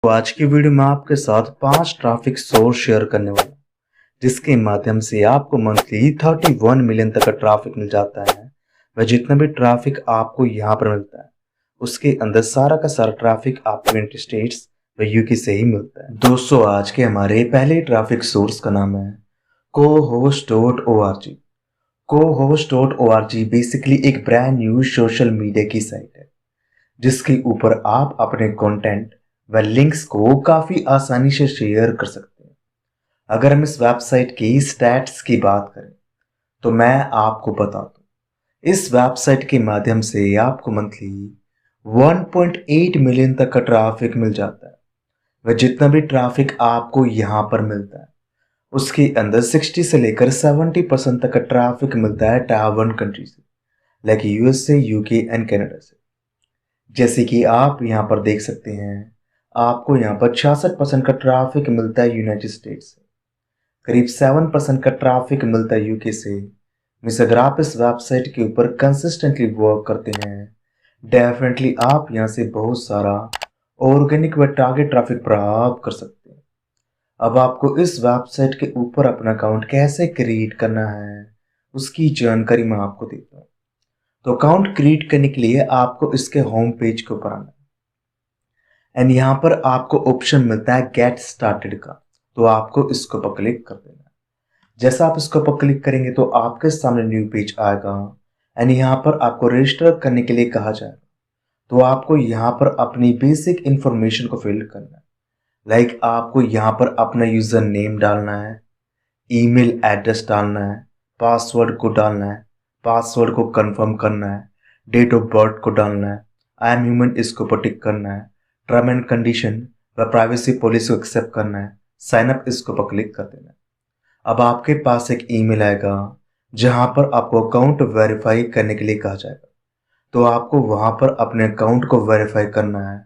तो आज की वीडियो में आपके साथ 5 ट्रैफिक सोर्स शेयर करने वाला हूं, जिसके माध्यम से आपको मंथली 31 मिलियन तक का ट्रैफिक मिल जाता है। वह जितना भी ट्रैफिक आपको यहाँ पर मिलता है उसके अंदर सारा का सारा ट्रैफिक आपको यूनाइटेड स्टेट्स व यूके से ही मिलता है। दोस्तों, आज के हमारे पहले ट्रैफिक सोर्स का नाम है cohost.org। cohost.org बेसिकली एक ब्रांड न्यू सोशल मीडिया की साइट है, जिसके ऊपर आप अपने कंटेंट व लिंक्स को काफी आसानी से शेयर कर सकते हैं। अगर हम इस वेबसाइट की स्टैट्स की बात करें तो मैं आपको बता दूं, इस वेबसाइट के माध्यम से आपको मंथली 1.8 मिलियन तक का ट्रैफिक मिल जाता है। वह जितना भी ट्रैफिक आपको यहाँ पर मिलता है उसके अंदर 60 से लेकर 70% तक का ट्रैफिक मिलता है टायर 1 कंट्री से, like USA, UK and Canada से। जैसे कि आप यहाँ पर देख सकते हैं, आपको यहाँ पर 66% का ट्रैफिक मिलता है यूनाइटेड स्टेट्स से, करीब 7% का ट्रैफिक मिलता है यूके से। मिस अगर आप इस वेबसाइट के ऊपर कंसिस्टेंटली वर्क करते हैं, डेफिनेटली आप यहाँ से बहुत सारा ऑर्गेनिक व टारगेट ट्रैफिक प्राप्त कर सकते हैं। अब आपको इस वेबसाइट के ऊपर अपना अकाउंट कैसे क्रिएट करना है उसकी जानकारी मैं आपको देता हूँ। तो अकाउंट क्रिएट करने के लिए आपको इसके होम पेज के ऊपर आना है एंड यहाँ पर आपको ऑप्शन मिलता है गेट स्टार्टेड का, तो आपको इसको पर क्लिक कर देना है। जैसा आप इसको पर क्लिक करेंगे तो आपके सामने न्यू पेज आएगा एंड यहाँ पर आपको रजिस्टर करने के लिए कहा जाएगा। तो आपको यहाँ पर अपनी बेसिक इंफॉर्मेशन को फिल करना है, लाइक आपको यहाँ पर अपना यूजर नेम डालना है, ईमेल एड्रेस डालना है, पासवर्ड को डालना है, पासवर्ड को कंफर्म करना है, डेट ऑफ बर्थ को डालना है, आई एम ह्यूमन इसको पर टिक करना है, टर्म एंड कंडीशन व प्राइवेसी पॉलिसी को एक्सेप्ट करना है, साइन अप इसको पर क्लिक कर देना है। अब आपके पास एक ईमेल आएगा जहां पर आपको अकाउंट वेरीफाई करने के लिए कहा जाएगा। तो आपको वहां पर अपने अकाउंट को वेरीफाई करना है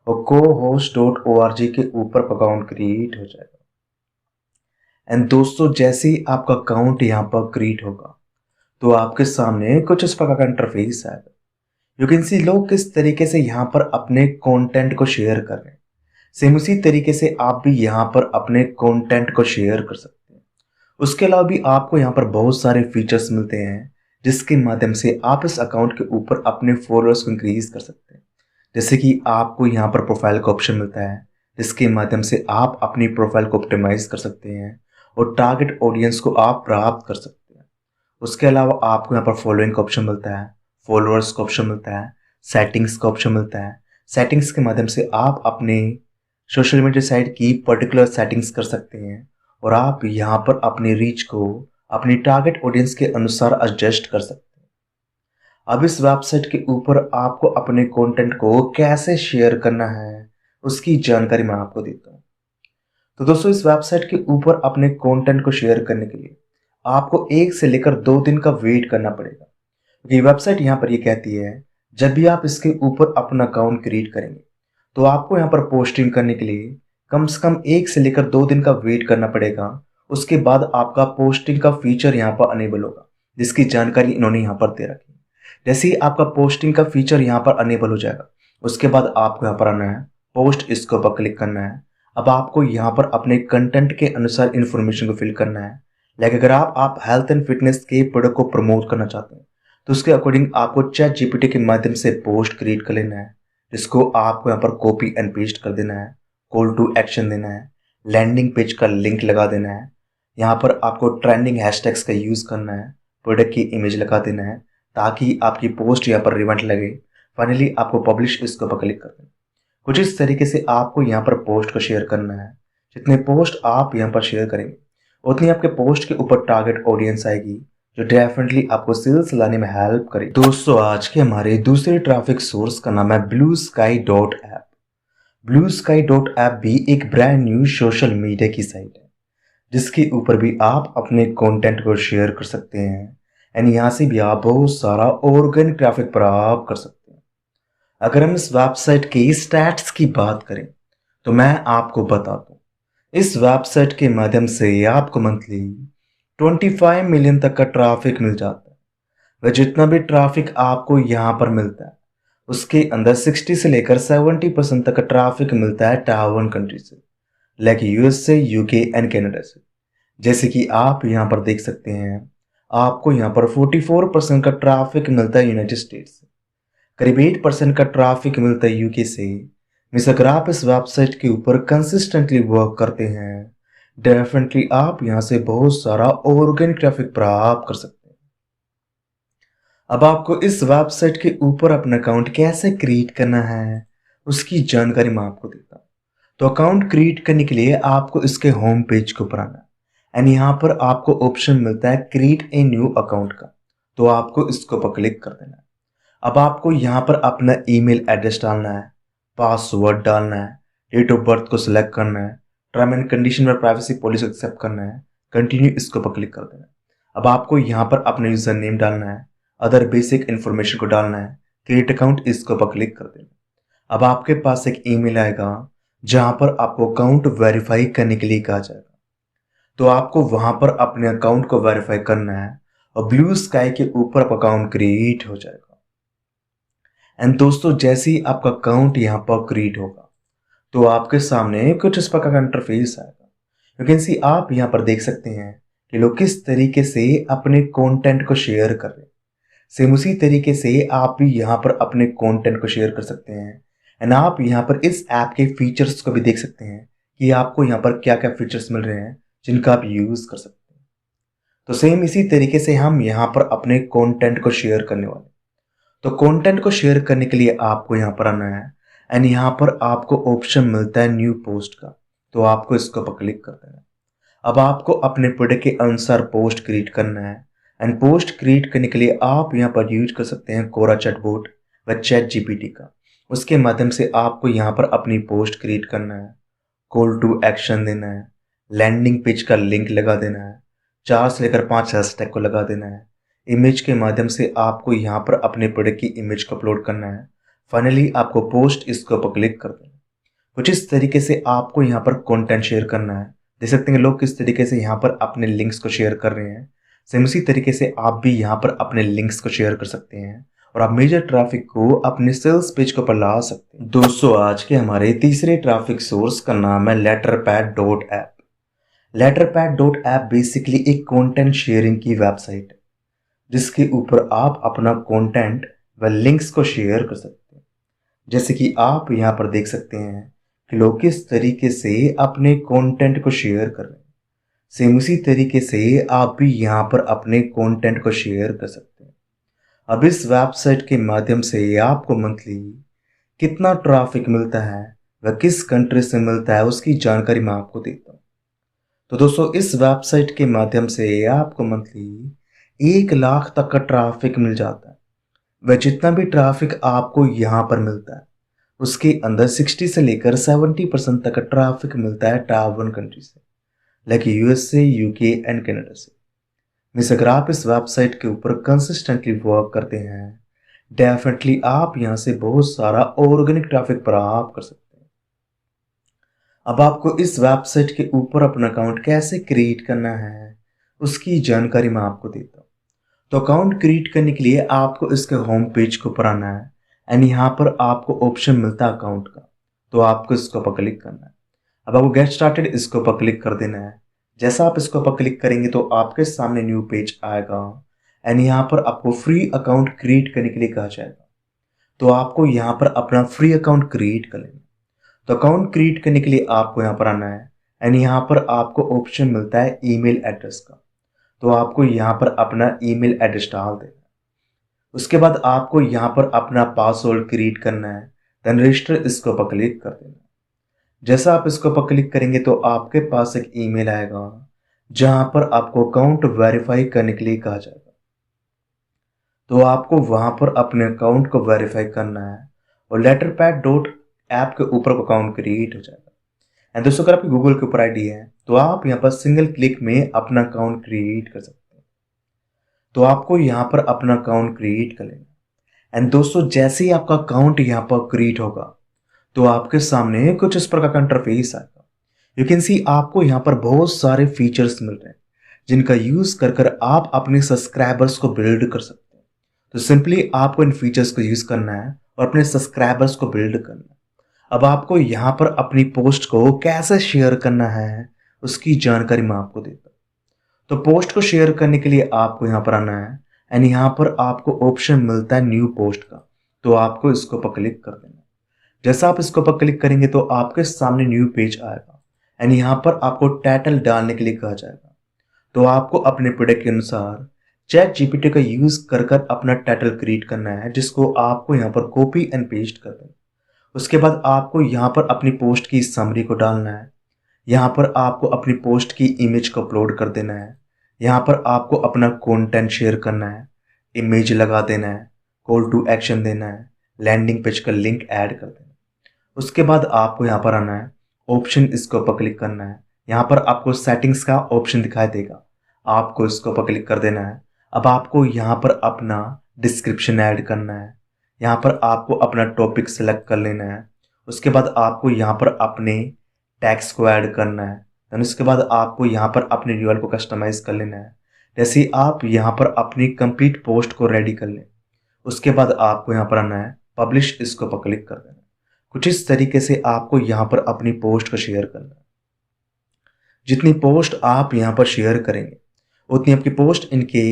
और cohost.org के ऊपर अकाउंट क्रिएट हो जाएगा। एंड दोस्तों, जैसे ही आपका अकाउंट यहाँ पर क्रिएट होगा तो आपके सामने कुछ इस प्रकार का इंटरफेस आएगा। यू कैन सी लोग किस तरीके से यहाँ पर अपने कंटेंट को शेयर कर रहे हैं। सेम उसी तरीके से आप भी यहाँ पर अपने कंटेंट को शेयर कर सकते हैं। उसके अलावा भी आपको यहाँ पर बहुत सारे फीचर्स मिलते हैं जिसके माध्यम से आप इस अकाउंट के ऊपर अपने फॉलोअर्स को इंक्रीज कर सकते हैं। जैसे कि आपको यहाँ पर प्रोफाइल का ऑप्शन मिलता है, जिसके माध्यम से आप अपनी प्रोफाइल को ऑप्टिमाइज कर सकते हैं और टारगेट ऑडियंस को आप प्राप्त कर सकते हैं। उसके अलावा आपको यहाँ पर फॉलोइंग का ऑप्शन मिलता है, फॉलोअर्स का ऑप्शन मिलता है, सेटिंग्स का ऑप्शन मिलता है। सेटिंग्स के माध्यम से आप अपने सोशल मीडिया साइट की पर्टिकुलर सेटिंग्स कर सकते हैं और आप यहाँ पर अपनी रीच को अपनी टारगेट ऑडियंस के अनुसार एडजस्ट कर सकते हैं। अब इस वेबसाइट के ऊपर आपको अपने कंटेंट को कैसे शेयर करना है उसकी जानकारी मैं आपको देता हूँ। तो दोस्तों, इस वेबसाइट के ऊपर अपने कंटेंट को शेयर करने के लिए आपको 1 से लेकर 2 दिन का वेट करना पड़ेगा, क्योंकि वेबसाइट यहाँ पर ये कहती है जब भी आप इसके ऊपर अपना अकाउंट क्रिएट करेंगे तो आपको यहाँ पर पोस्टिंग करने के लिए कम से कम 1 से लेकर 2 दिन का वेट करना पड़ेगा। उसके बाद आपका पोस्टिंग का फीचर यहाँ पर अनेबल होगा, जिसकी जानकारी इन्होंने यहाँ पर दे रखी है। जैसे ही आपका पोस्टिंग का फीचर यहाँ पर अनेबल हो जाएगा उसके बाद आपको यहाँ पर आना है, पोस्ट इसके ऊपर क्लिक करना है। अब आपको यहाँ पर अपने कंटेंट के अनुसार इन्फॉर्मेशन को फिल करना है। लाइक अगर आप हेल्थ एंड फिटनेस के प्रोडक्ट को प्रमोट करना चाहते हैं तो उसके अकॉर्डिंग आपको चैट जीपीटी के माध्यम से पोस्ट क्रिएट कर लेना है, जिसको आपको यहाँ पर कॉपी एंड पेस्ट कर देना है, कॉल टू एक्शन देना है, लैंडिंग पेज का लिंक लगा देना है। यहाँ पर आपको ट्रेंडिंग हैशटैग्स का यूज़ करना है, प्रोडक्ट की इमेज लगा देना है ताकि आपकी पोस्ट यहाँ पर रिलेवेंट लगे। फाइनली आपको पब्लिश इसके ऊपर क्लिक कर देना। कुछ इस तरीके से आपको यहाँ पर पोस्ट को शेयर करना है। जितने पोस्ट आप यहाँ पर शेयर करेंगे उतनी आपके पोस्ट के ऊपर टारगेट ऑडियंस आएगी, जो डेफिनेटली आपको सेल्स लाने में हेल्प करेगी। दोस्तों, आज के हमारे दूसरे ट्रैफिक सोर्स का नाम है bluesky.app। bluesky.app भी एक ब्रांड न्यू सोशल मीडिया की साइट है, जिसके ऊपर भी आप अपने कंटेंट को शेयर कर सकते हैं एंड यहाँ से भी आप बहुत सारा ऑर्गेनिक ट्रैफिक प्राप्त कर सकते हैं। अगर हम इस वेबसाइट की स्टैट्स की बात करें तो मैं आपको बता दूं, इस वेबसाइट के माध्यम से आपको मंथली 25 मिलियन तक का ट्रैफिक मिल जाता है। वह जितना भी ट्रैफिक आपको यहाँ पर मिलता है उसके अंदर 60 से लेकर 70% तक का ट्रैफिक मिलता है टायर 1 कंट्री से, लाइक यूएस से, यूके एंड कनाडा से। जैसे कि आप यहाँ पर देख सकते हैं, आपको यहाँ पर 44% का ट्रैफिक मिलता है यूनाइटेड स्टेट्स से, करीब 8% का ट्रैफिक मिलता है यूके से। मिस अगर आप इस वेबसाइट के ऊपर कंसिस्टेंटली वर्क करते हैं, डेफिनेटली आप यहाँ से बहुत सारा ऑर्गेनिक ट्रैफिक प्राप्त कर सकते हैं। अब आपको इस वेबसाइट के ऊपर अपना अकाउंट कैसे क्रिएट करना है, उसकी जानकारी मैं आपको देता हूँ। तो अकाउंट क्रिएट करने के लिए आपको इसके होम पेज के ऊपर आना है एंड यहाँ पर आपको ऑप्शन मिलता है क्रिएट ए न्यू अकाउंट का, तो आपको इसके ऊपर क्लिक कर देना है। अब आपको यहाँ पर अपना ईमेल एड्रेस डालना है, पासवर्ड डालना है, डेट ऑफ बर्थ को सिलेक्ट करना है, टर्म एंड कंडीशन और प्राइवेसी पॉलिसी एक्सेप्ट करना है, कंटिन्यू इसके ऊपर क्लिक कर देना है। अब आपको यहाँ पर अपना यूजर नेम डालना है, अदर बेसिक इन्फॉर्मेशन को डालना है, क्रिएट अकाउंट इसके ऊपर क्लिक कर देना। अब आपके पास एक ईमेल आएगा जहां पर आपको अकाउंट वेरीफाई करने के लिए कहा जाएगा, तो आपको वहां पर अपने अकाउंट को वेरीफाई करना है और ब्लू स्काई के ऊपर अकाउंट क्रिएट हो जाएगा। एंड दोस्तों, जैसे ही आपका अकाउंट यहाँ पर क्रिएट होगा तो आपके सामने कुछ इस प्रकार का इंटरफेस आएगा। यू कैन सी, आप यहाँ पर देख सकते हैं कि लोग किस तरीके से अपने कंटेंट को शेयर कर रहे हैं। सेम उसी तरीके से आप भी यहाँ पर अपने कंटेंट को शेयर कर सकते हैं एंड आप यहाँ पर इस ऐप के फीचर्स को भी देख सकते हैं कि आपको यहाँ पर क्या क्या फीचर्स मिल रहे हैं जिनका आप यूज कर सकते हैं। तो सेम इसी तरीके से हम यहाँ पर अपने कंटेंट को शेयर करने वाले। तो कंटेंट को शेयर करने के लिए आपको यहाँ पर आना है एंड यहाँ पर आपको ऑप्शन मिलता है न्यू पोस्ट का, तो आपको इसके ऊपर क्लिक कर देना है। अब आपको अपने प्रोडक्ट के अनुसार पोस्ट क्रिएट करना है एंड पोस्ट क्रिएट करने के लिए आप यहाँ पर यूज कर सकते हैं कोरा चैटबॉट व चैट जीपीटी का। उसके माध्यम से आपको यहाँ पर अपनी पोस्ट क्रिएट करना है, कॉल टू एक्शन देना है, लैंडिंग पेज का लिंक लगा देना है, 4 से लेकर 5 हैशटैग को लगा देना है, इमेज के माध्यम से आपको यहाँ पर अपने प्रोडक्ट की इमेज को अपलोड करना है, फाइनली आपको पोस्ट इसके ऊपर क्लिक कर देना है। कुछ इस तरीके से आपको यहाँ पर कंटेंट शेयर करना है। देख सकते हैं लोग किस तरीके से यहाँ पर अपने लिंक्स को शेयर कर रहे हैं। सेम उसी तरीके से आप भी यहाँ पर अपने लिंक्स को शेयर कर सकते हैं और आप मेजर ट्रैफिक को अपने सेल्स पेज के ऊपर ला सकते हैं। दोस्तों, आज के हमारे तीसरे ट्रैफिक सोर्स का नाम है letterpad.app। letterpad.app बेसिकली एक कंटेंट शेयरिंग की वेबसाइट है जिसके ऊपर आप अपना कंटेंट व लिंक्स को शेयर कर सकते हैं। जैसे कि आप यहाँ पर देख सकते हैं कि लोग किस तरीके से अपने कंटेंट को शेयर कर रहे हैं। सेम उसी तरीके से आप भी यहाँ पर अपने कंटेंट को शेयर कर सकते हैं। अब इस वेबसाइट के माध्यम से आपको मंथली कितना ट्रैफिक मिलता है व किस कंट्री से मिलता है उसकी जानकारी मैं आपको देता हूँ। तो दोस्तों, इस वेबसाइट के माध्यम से आपको मंथली 1 लाख तक का ट्रैफिक मिल जाता है। वह जितना भी ट्रैफिक आपको यहाँ पर मिलता है उसके अंदर 60 से लेकर 70% तक का ट्रैफिक मिलता है टायर 1 कंट्री से, लाइक यूएस से, यूके एंड कनाडा से। मिस अगर आप इस वेबसाइट के ऊपर कंसिस्टेंटली वर्क करते हैं, डेफिनेटली आप यहाँ से बहुत सारा ऑर्गेनिक ट्रैफिक प्राप्त कर सकते हैं। अब आपको इस वेबसाइट के ऊपर अपना अकाउंट कैसे क्रिएट करना है उसकी जानकारी मैं आपको देता हूँ। तो अकाउंट क्रिएट करने के लिए आपको इसके होम पेज के ऊपर आना है एंड यहाँ पर आपको ऑप्शन मिलता है अकाउंट का, तो आपको इसके ऊपर क्लिक करना है। अब आपको गेट स्टार्टेड इसके ऊपर क्लिक कर देना है। जैसा आप इसके ऊपर क्लिक करेंगे तो आपके सामने न्यू पेज आएगा एंड यहाँ पर आपको फ्री अकाउंट क्रिएट करने के लिए कहा जाएगा, तो आपको यहाँ पर अपना फ्री अकाउंट क्रिएट कर लेना। तो अकाउंट क्रिएट करने के लिए आपको यहाँ पर आना है एंड यहाँ पर आपको ऑप्शन मिलता है ईमेल एड्रेस का, तो आपको यहाँ पर अपना ईमेल एड्रेस डाल देना। उसके बाद आपको यहाँ पर अपना पासवर्ड क्रिएट करना है, देन रजिस्टर इसके ऊपर क्लिक कर देना। जैसा आप इसके ऊपर क्लिक करेंगे तो आपके पास एक ईमेल आएगा जहां पर आपको अकाउंट वेरीफाई करने के लिए कहा जाएगा, तो आपको वहां पर अपने अकाउंट को वेरीफाई करना है और letterpad.app के ऊपर अकाउंट क्रिएट हो जाएगा। एंड दोस्तों, अगर आपकी गूगल के ऊपर आईडी है तो आप यहाँ पर सिंगल क्लिक में अपना अकाउंट क्रिएट कर सकते हैं। तो आपको यहाँ पर अपना अकाउंट क्रिएट कर लेना। एंड दोस्तों, जैसे ही आपका अकाउंट यहाँ पर क्रिएट होगा तो आपके सामने कुछ इस प्रकार का इंटरफेस आएगा। यू कैन सी, आपको यहाँ पर बहुत सारे फीचर्स मिल रहे हैं जिनका यूज कर आप अपने सब्सक्राइबर्स को बिल्ड कर सकते हैं। तो सिंपली आपको इन फीचर्स को यूज करना है और अपने सब्सक्राइबर्स को बिल्ड करना है। अब आपको यहाँ पर अपनी पोस्ट को कैसे शेयर करना है उसकी जानकारी मैं आपको देता हूँ। तो पोस्ट को शेयर करने के लिए आपको यहाँ पर आना है एंड यहाँ पर आपको ऑप्शन मिलता है न्यू पोस्ट का, तो आपको इसको पर क्लिक कर देना है। जैसा आप इसको पर क्लिक करेंगे तो आपके सामने न्यू पेज आएगा एंड यहाँ पर आपको टाइटल डालने के लिए कहा जाएगा। तो आपको अपने प्रोडक्ट के अनुसार चैट जीपीटी का यूज कर अपना टाइटल क्रिएट करना है, जिसको आपको यहाँ पर कॉपी एंड पेस्ट कर देना। उसके बाद आपको यहाँ पर अपनी पोस्ट की समरी को डालना है। यहाँ पर आपको अपनी पोस्ट की इमेज को अपलोड कर देना है। यहाँ पर आपको अपना कंटेंट शेयर करना है, इमेज लगा देना है, कॉल टू एक्शन देना है, लैंडिंग पेज का लिंक ऐड कर देना है। उसके बाद आपको यहाँ पर आना है, ऑप्शन इसके ऊपर क्लिक करना है। यहाँ पर आपको सेटिंग्स का ऑप्शन दिखाई देगा, आपको इसके ऊपर क्लिक कर देना है। अब आपको यहाँ पर अपना डिस्क्रिप्शन ऐड करना है। यहाँ पर आपको अपना टॉपिक सेलेक्ट कर लेना है। उसके बाद आपको यहाँ पर अपने टैग्स को ऐड करना है। देन उसके बाद आपको यहाँ पर अपने यूआरएल को कस्टमाइज कर लेना है। जैसे ही आप यहाँ पर अपनी कंप्लीट पोस्ट को रेडी कर लें, उसके बाद आपको यहाँ पर आना है, पब्लिश इसको पर क्लिक कर देना है। कुछ इस तरीके से आपको यहाँ पर अपनी पोस्ट को शेयर करना है। जितनी पोस्ट आप यहाँ पर शेयर करेंगे उतनी आपकी पोस्ट इनके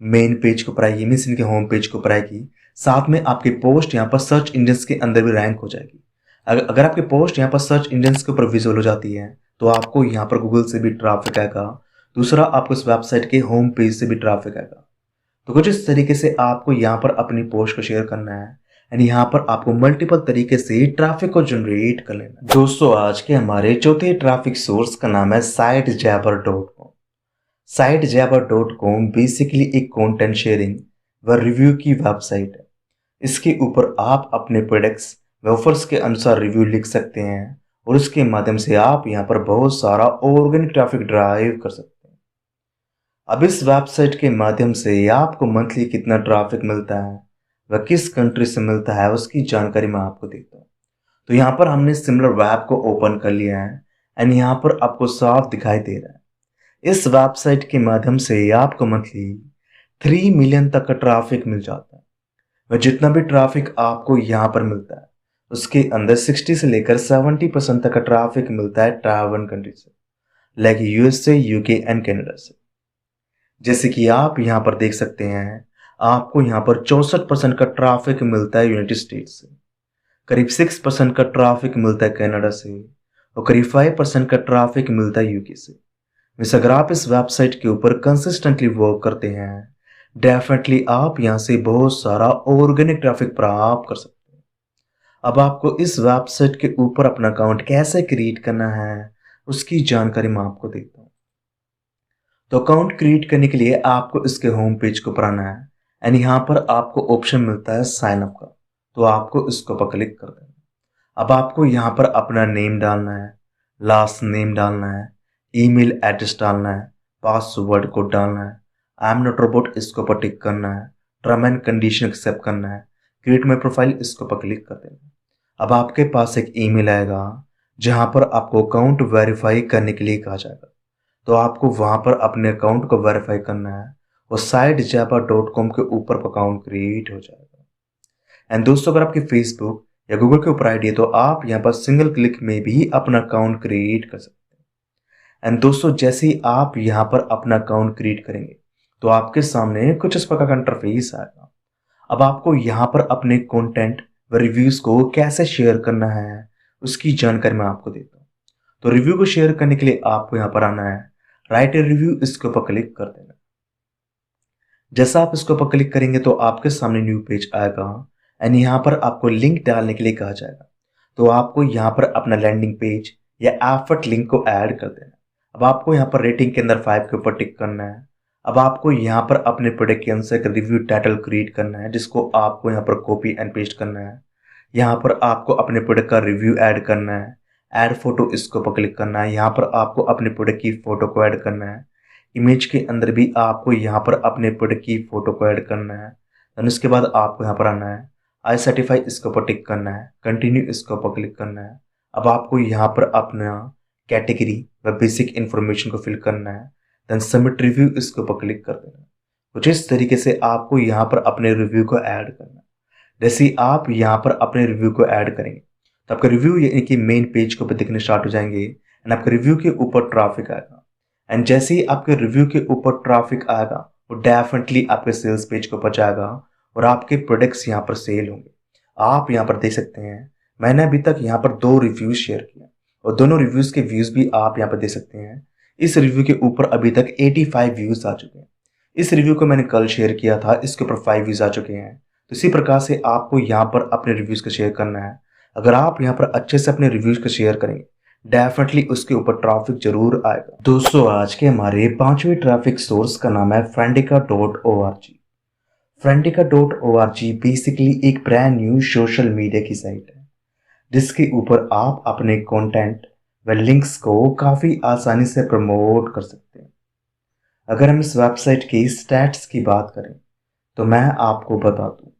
मेन पेज के ऊपर आएगी, मीन्स इनके होम पेज के ऊपर आएगी। साथ में आपकी पोस्ट यहाँ पर सर्च इंजन्स के अंदर भी रैंक हो जाएगी। अगर आपकी पोस्ट यहाँ पर सर्च इंजन्स के ऊपर विजुअल हो जाती है तो आपको यहाँ पर गूगल से भी ट्रैफिक आएगा, दूसरा आपको इस वेबसाइट के होम पेज से भी ट्रैफिक आएगा। तो कुछ इस तरीके से आपको यहाँ पर अपनी पोस्ट को शेयर करना है एंड यहाँ पर आपको मल्टीपल तरीके से ट्रैफिक को जनरेट कर लेना है। दोस्तों, आज के हमारे चौथे ट्रैफिक सोर्स का नाम है SiteJabber.com। SiteJabber.com बेसिकली एक कंटेंट शेयरिंग व रिव्यू की वेबसाइट है। इसके ऊपर आप अपने प्रोडक्ट्स व ऑफर्स के अनुसार रिव्यू लिख सकते हैं और उसके माध्यम से आप यहाँ पर बहुत सारा ऑर्गेनिक ट्रैफिक ड्राइव कर सकते हैं। अब इस वेबसाइट के माध्यम से आपको मंथली कितना ट्रैफिक मिलता है व किस कंट्री से मिलता है उसकी जानकारी मैं आपको देता हूँ। तो यहाँ पर हमने सिमिलर वेब को ओपन कर लिया है एंड यहाँ पर आपको साफ दिखाई दे रहा है। इस वेबसाइट के माध्यम से आपको मंथली 3 मिलियन तक का ट्रैफिक मिल जाता है। वह जितना भी ट्रैफिक आपको यहाँ पर मिलता है उसके अंदर 60 से लेकर 70% तक का ट्रैफिक मिलता है टाइवान कंट्री से, like USA, UK and Canada से। जैसे कि आप यहाँ पर देख सकते हैं, आपको यहाँ पर 64% का ट्रैफिक मिलता है यूनाइटेड स्टेट्स से, करीब 6% का ट्रैफिक मिलता है कनाडा से और करीब 5% का ट्रैफिक मिलता है यूके से। वैसे अगर आप इस वेबसाइट के ऊपर कंसिस्टेंटली वर्क करते हैं, डेफिनेटली आप यहाँ से बहुत सारा ऑर्गेनिक ट्रैफिक प्राप्त कर सकते हैं। अब आपको इस वेबसाइट के ऊपर अपना अकाउंट कैसे क्रिएट करना है उसकी जानकारी मैं आपको देता हूँ। तो अकाउंट क्रिएट करने के लिए आपको इसके होम पेज को ऊपर आना है एंड यहाँ पर आपको ऑप्शन मिलता है साइन अप का, तो आपको इसको पर क्लिक कर देना। अब आपको यहाँ पर अपना नेम डालना है, लास्ट नेम डालना है, ईमेल एड्रेस डालना है, पासवर्ड कोड डालना है, आई एम नॉट रोबोट इसको पर टिक करना है, टर्म एंड कंडीशन एक्सेप्ट करना है, क्रिएट माई प्रोफाइल इसको पर क्लिक कर देना। अब आपके पास एक ईमेल आएगा जहां पर आपको अकाउंट वेरीफाई करने के लिए कहा जाएगा। तो आपको वहां पर अपने अकाउंट को वेरीफाई करना है और SiteJabber.com के ऊपर अकाउंट क्रिएट हो जाएगा। एंड दोस्तों, अगर आपकी फेसबुक या गूगल के ऊपर आईडी है तो आप यहाँ पर सिंगल क्लिक में भी अपना अकाउंट क्रिएट कर सकते हैं। एंड दोस्तों, जैसे ही आप यहाँ पर अपना अकाउंट क्रिएट करेंगे तो आपके सामने कुछ इस प्रकार का इंटरफेस आएगा। अब आपको यहाँ पर अपने कंटेंट व रिव्यूज को कैसे शेयर करना है उसकी जानकारी मैं आपको देता हूँ। तो रिव्यू को शेयर करने के लिए आपको यहाँ पर आना है, राइट ए रिव्यू इसके ऊपर क्लिक कर देना। जैसा आप इसके ऊपर क्लिक करेंगे तो आपके सामने न्यू पेज आएगा एंड यहाँ पर आपको लिंक डालने के लिए कहा जाएगा। तो आपको यहाँ पर अपना लैंडिंग पेज या एफर्ट लिंक को ऐड कर देना। अब आपको यहाँ पर रेटिंग के अंदर 5 के ऊपर टिक करना है। अब आपको यहाँ पर अपने प्रोडक्ट के अनुसार एक रिव्यू टाइटल क्रिएट करना है, जिसको आपको यहाँ पर कॉपी एंड पेस्ट करना है। यहाँ पर आपको अपने प्रोडक्ट का रिव्यू ऐड करना है, ऐड फोटो इसके ऊपर क्लिक करना है। यहाँ पर आपको अपने प्रोडक्ट की फोटो को ऐड करना है। इमेज के अंदर भी आपको यहाँ पर अपने प्रोडक्ट की फोटो को ऐड करना है। देन उसके बाद आपको यहाँ पर आना है, आई सर्टिफाई इसके ऊपर टिक करना है, कंटिन्यू इसके ऊपर क्लिक करना है। अब आपको यहाँ पर अपना कैटेगरी व बेसिक इन्फॉर्मेशन को फिल करना है। देन सबमिट रिव्यू इसके ऊपर क्लिक कर देना। कुछ इस तरीके से आपको यहाँ पर अपने रिव्यू को ऐड करना है। जैसे ही आप यहाँ पर अपने रिव्यू को ऐड करेंगे तो आपका रिव्यू यानी कि मेन पेज के ऊपर दिखने स्टार्ट हो जाएंगे एंड आपके रिव्यू के ऊपर ट्रैफिक आएगा। एंड जैसे ही आपके रिव्यू के ऊपर ट्रैफिक आएगा वो डेफिनेटली आपके सेल्स पेज के ऊपर जाएगा और आपके प्रोडक्ट्स यहाँ पर सेल होंगे। आप यहाँ पर देख सकते हैं मैंने अभी तक यहाँ पर 2 रिव्यूज शेयर किए और दोनों रिव्यूज के व्यूज भी आप यहाँ पर देख सकते हैं। इस रिव्यू के ऊपर अभी तक 85 व्यूज आ चुके हैं। इस रिव्यू को मैंने कल शेयर किया था, इसके ऊपर 5 व्यूज आ चुके हैं। तो इसी प्रकार से आपको यहाँ पर अपने रिव्यूज को शेयर करना है। अगर आप यहाँ पर अच्छे से अपने रिव्यूज को शेयर करेंगे डेफिनेटली उसके ऊपर ट्रैफिक जरूर आएगा। दोस्तों आज के हमारे 5वें ट्रैफिक सोर्स का नाम है Friendica.org। Friendica.org बेसिकली एक ब्रांड न्यू सोशल मीडिया की साइट है जिसके ऊपर आप अपने कंटेंट व लिंक्स को काफी आसानी से प्रमोट कर सकते हैं। अगर हम इस वेबसाइट की स्टैट्स की बात करें तो मैं आपको बता दूं,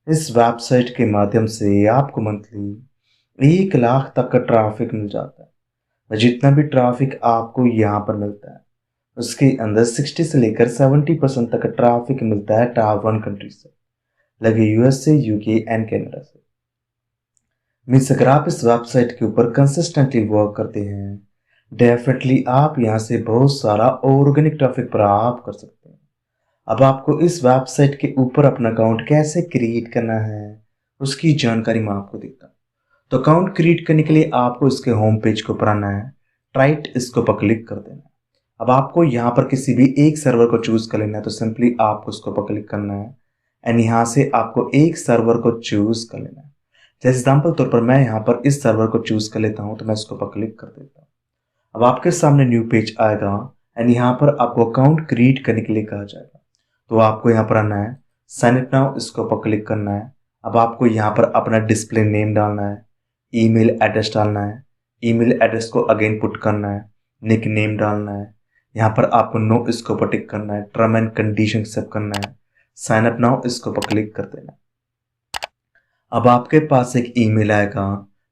इस वेबसाइट के माध्यम से आपको मंथली 1 लाख तक का ट्रैफिक मिल जाता है। और जितना भी ट्रैफिक आपको यहाँ पर मिलता है उसके अंदर 60 से लेकर 70% तक का ट्रैफिक मिलता है टायर 1 कंट्री से, लगे यूएस से, यूके एंड कनाडा से। मीन्स अगर आप इस वेबसाइट के ऊपर कंसिस्टेंटली वर्क करते हैं डेफिनेटली आप यहाँ से बहुत सारा ऑर्गेनिक ट्रैफिक प्राप्त कर सकते हैं। अब आपको इस वेबसाइट के ऊपर अपना अकाउंट कैसे क्रिएट करना है उसकी जानकारी मैं आपको देता हूँ। तो अकाउंट क्रिएट करने के लिए आपको इसके होम पेज को ऊपर आना है, राइट इसको पर क्लिक कर देना है। अब आपको यहाँ पर किसी भी एक सर्वर को चूज कर लेना है, तो सिंपली आपको उसको पर क्लिक करना है एंड यहाँ से आपको एक सर्वर को चूज कर लेना है। जैसे एग्जाम्पल तौर पर मैं यहाँ पर इस सर्वर को चूज कर लेता हूँ, तो मैं इसको पर क्लिक कर देता हूँ। अब आपके सामने न्यू पेज आएगा एंड यहाँ पर आपको अकाउंट क्रिएट करने के लिए कहा जाएगा। तो आपको यहाँ पर आना है, साइन इट नाउ इसको पर क्लिक करना है। अब आपको यहाँ पर अपना डिस्प्ले नेम डालना है, ईमेल एड्रेस डालना है, ईमेल एड्रेस को अगेन पुट करना है, निक नेम डालना है, यहाँ पर आपको नो इसको पर टिक करना है, टर्म एंड कंडीशन एक्सेप्ट करना है, साइन अप नाउ इसको पर क्लिक कर देना है। अब आपके पास एक ईमेल आएगा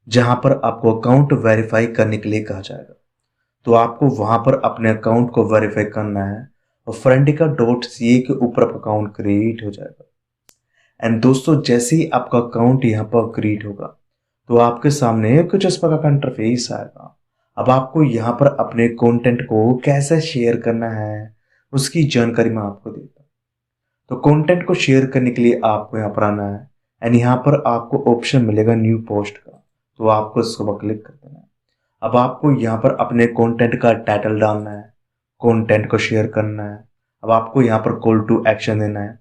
जहां पर आपको अकाउंट वेरीफाई करने के लिए कहा जाएगा। तो आपको वहां पर अपने अकाउंट को वेरीफाई करना है और Friendica.ca के ऊपर अकाउंट क्रिएट हो जाएगा। एंड दोस्तों जैसे ही आपका अकाउंट यहाँ पर क्रिएट होगा तो आपके सामने कुछ इस प्रकार का इंटरफेस आएगा। अब आपको यहाँ पर अपने कंटेंट को कैसे शेयर करना है उसकी जानकारी मैं आपको देता हूँ। तो कंटेंट को शेयर करने के लिए आपको यहाँ पर आना है एंड यहाँ पर आपको ऑप्शन मिलेगा न्यू पोस्ट का, तो आपको इसको पर क्लिक कर देना है। अब आपको यहाँ पर अपने कंटेंट का टाइटल डालना है, कंटेंट को शेयर करना है। अब आपको यहाँ पर कॉल टू एक्शन देना है,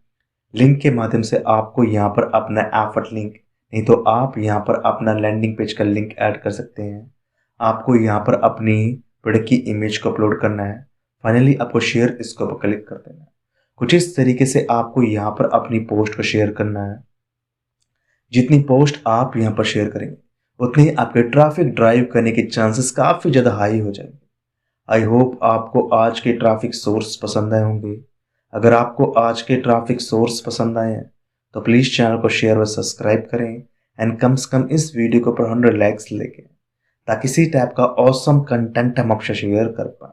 लिंक के माध्यम से आपको यहाँ पर अपना एफर्ट लिंक, नहीं तो आप यहाँ पर अपना लैंडिंग पेज का लिंक ऐड कर सकते हैं। आपको यहाँ पर अपनी प्रोडक्ट की इमेज को अपलोड करना है। फाइनली आपको शेयर इसको पर क्लिक कर देना है। कुछ इस तरीके से आपको यहाँ पर अपनी पोस्ट को शेयर करना है। जितनी पोस्ट आप यहाँ पर शेयर करेंगे उतनी आपके ट्रैफिक ड्राइव करने के चांसेस काफ़ी ज़्यादा हाई हो जाएंगे। आई होप आपको आज के ट्रैफिक सोर्स पसंद आए होंगे। अगर आपको आज के ट्रैफिक सोर्स पसंद आए हैं तो प्लीज़ चैनल को शेयर व सब्सक्राइब करें एंड कम से कम इस वीडियो को पर 100 लाइक्स लेके, ताकि इसी टाइप का ऑसम कंटेंट हम आपसे शेयर कर पाएं।